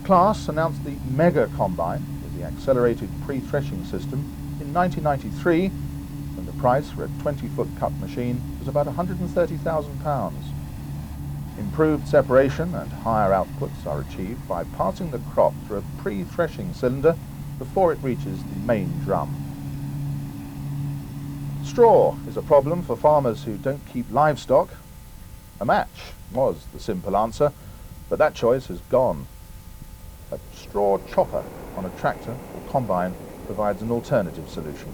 class announced the Mega Combine with the accelerated pre-threshing system in 1993, when the price for a 20-foot cut machine was about £130,000. Improved separation and higher outputs are achieved by passing the crop through a pre-threshing cylinder before it reaches the main drum. Straw is a problem for farmers who don't keep livestock. A match was the simple answer, but that choice has gone. A straw chopper on a tractor or combine provides an alternative solution.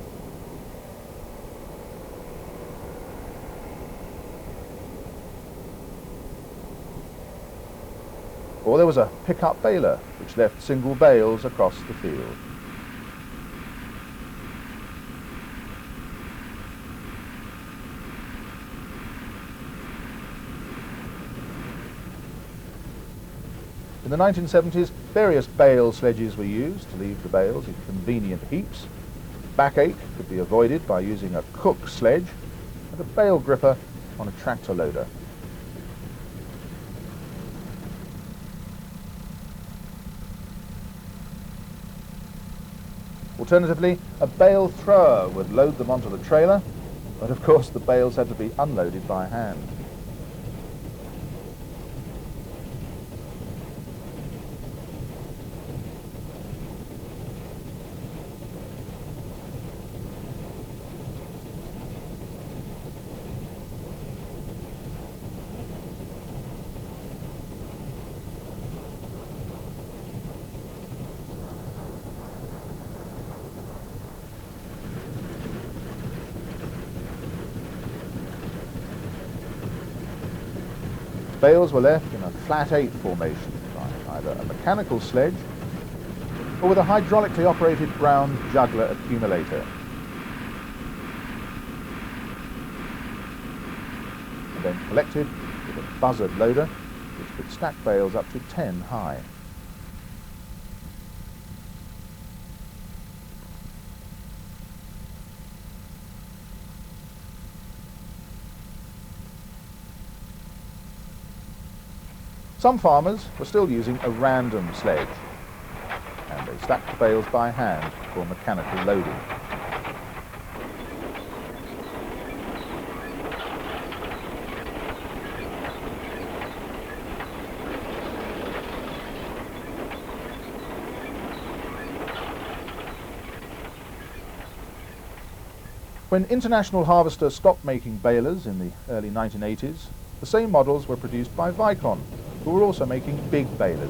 Or there was a pickup baler which left single bales across the field. In the 1970s, various Bale sledges were used to leave the bales in convenient heaps. Backache could be avoided by using a Cook sledge and a bale gripper on a tractor loader. Alternatively, a bale thrower would load them onto the trailer, but of course the bales had to be unloaded by hand. Bales were left in a flat 8 formation by either a mechanical sledge or with a hydraulically operated brown juggler accumulator. And then collected with a buzzard loader which could stack bales up to 10 high. Some farmers were still using a random sledge, and they stacked the bales by hand for mechanical loading. When International Harvester stopped making balers in the early 1980s, the same models were produced by Vicon, who were also making big balers.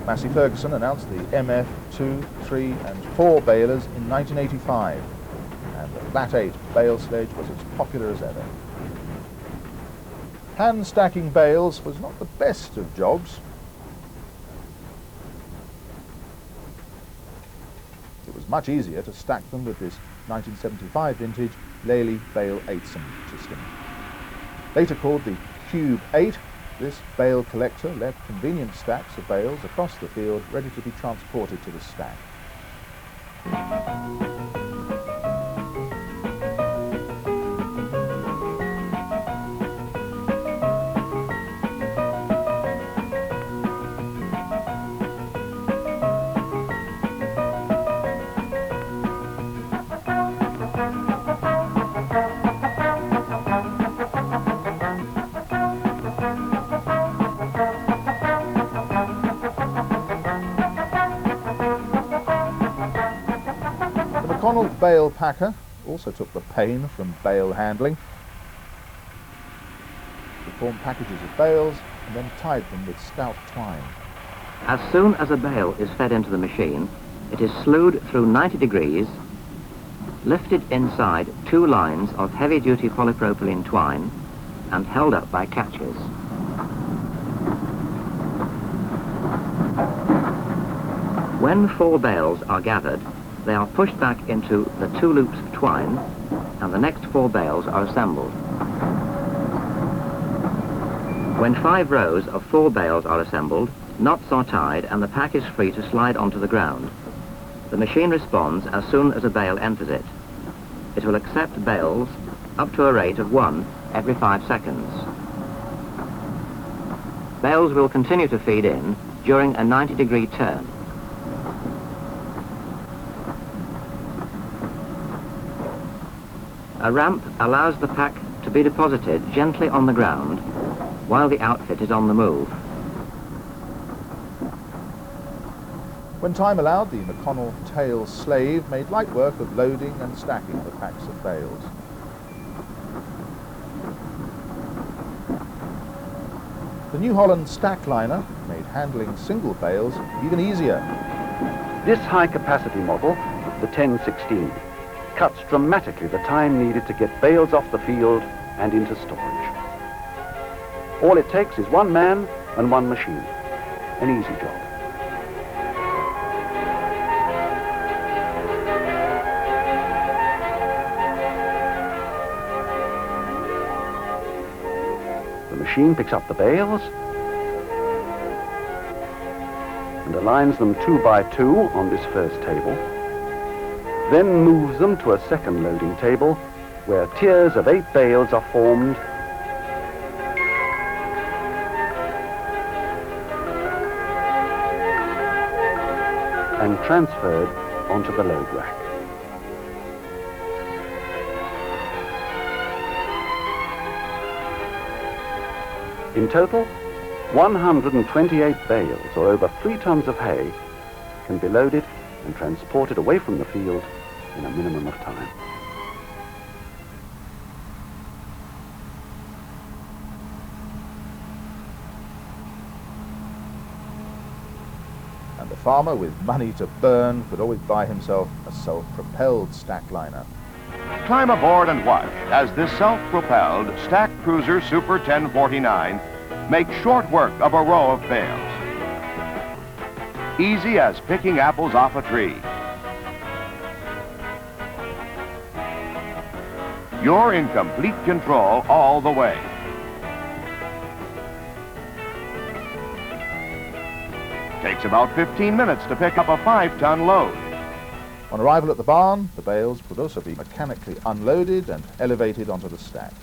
Massey Ferguson announced the MF 2, 3 and 4 balers in 1985, and the flat 8 bale sledge was as popular as ever. Hand stacking bales was not the best of jobs. It was much easier to stack them with this 1975 vintage Lely Bale 8-some system. Later called the Cube 8, this bale collector left convenient stacks of bales across the field ready to be transported to the stack. The McConnell bale packer also took the pain from bale handling. He formed packages of bales and then tied them with stout twine. As soon as a bale is fed into the machine, it is slewed through 90 degrees, lifted inside 2 lines of heavy-duty polypropylene twine and held up by catches. When 4 bales are gathered, they are pushed back into the 2 loops of twine, and the next 4 bales are assembled. When 5 rows of 4 bales are assembled, knots are tied and the pack is free to slide onto the ground. The machine responds as soon as a bale enters it. It will accept bales up to a rate of 1 every 5 seconds. Bales will continue to feed in during a 90-degree turn. A ramp allows the pack to be deposited gently on the ground while the outfit is on the move. When time allowed, the McConnell tail slave made light work of loading and stacking the packs of bales. The New Holland stack liner made handling single bales even easier. This high-capacity model, the 1016, cuts dramatically the time needed to get bales off the field and into storage. All it takes is 1 man and 1 machine. An easy job. The machine picks up the bales and aligns them 2 by 2 on this first table, then moves them to a second loading table where tiers of 8 bales are formed and transferred onto the load rack. In total, 128 bales, or over 3 tons of hay, can be loaded and transported away from the field in a minimum of time. And the farmer with money to burn could always buy himself a self-propelled stack liner. Climb aboard and watch as this self-propelled stack cruiser Super 1049 makes short work of a row of bales. Easy as picking apples off a tree. You're in complete control all the way. Takes about 15 minutes to pick up a 5-ton load. On arrival at the barn, the bales would also be mechanically unloaded and elevated onto the stack.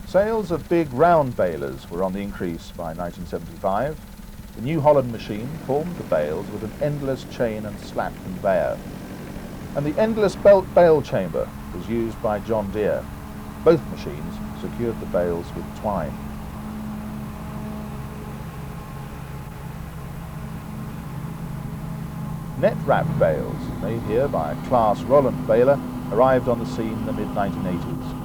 Sales of big round balers were on the increase by 1975. The New Holland machine formed the bales with an endless chain and slat conveyor. And the endless belt bale chamber was used by John Deere. Both machines secured the bales with twine. Net-wrapped bales, made here by a class Holland baler, arrived on the scene in the mid-1980s.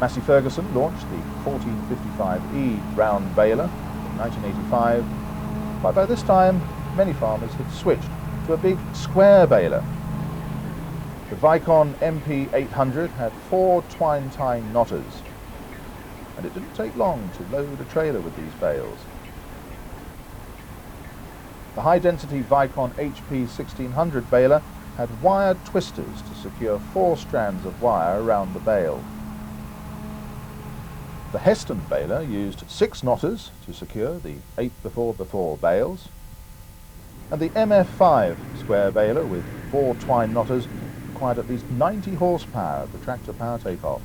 Massey Ferguson launched the 1455E round baler in 1985, but by this time many farmers had switched to a big square baler. The Vicon MP 800 had 4 twine-tying knotters, and it didn't take long to load a trailer with these bales. The high-density Vicon HP 1600 baler had wired twisters to secure 4 strands of wire around the bale. The Heston baler used 6 knotters to secure the 8x4x4 bales, and the MF5 square baler with 4 twine knotters required at least 90 horsepower of the tractor power takeoff.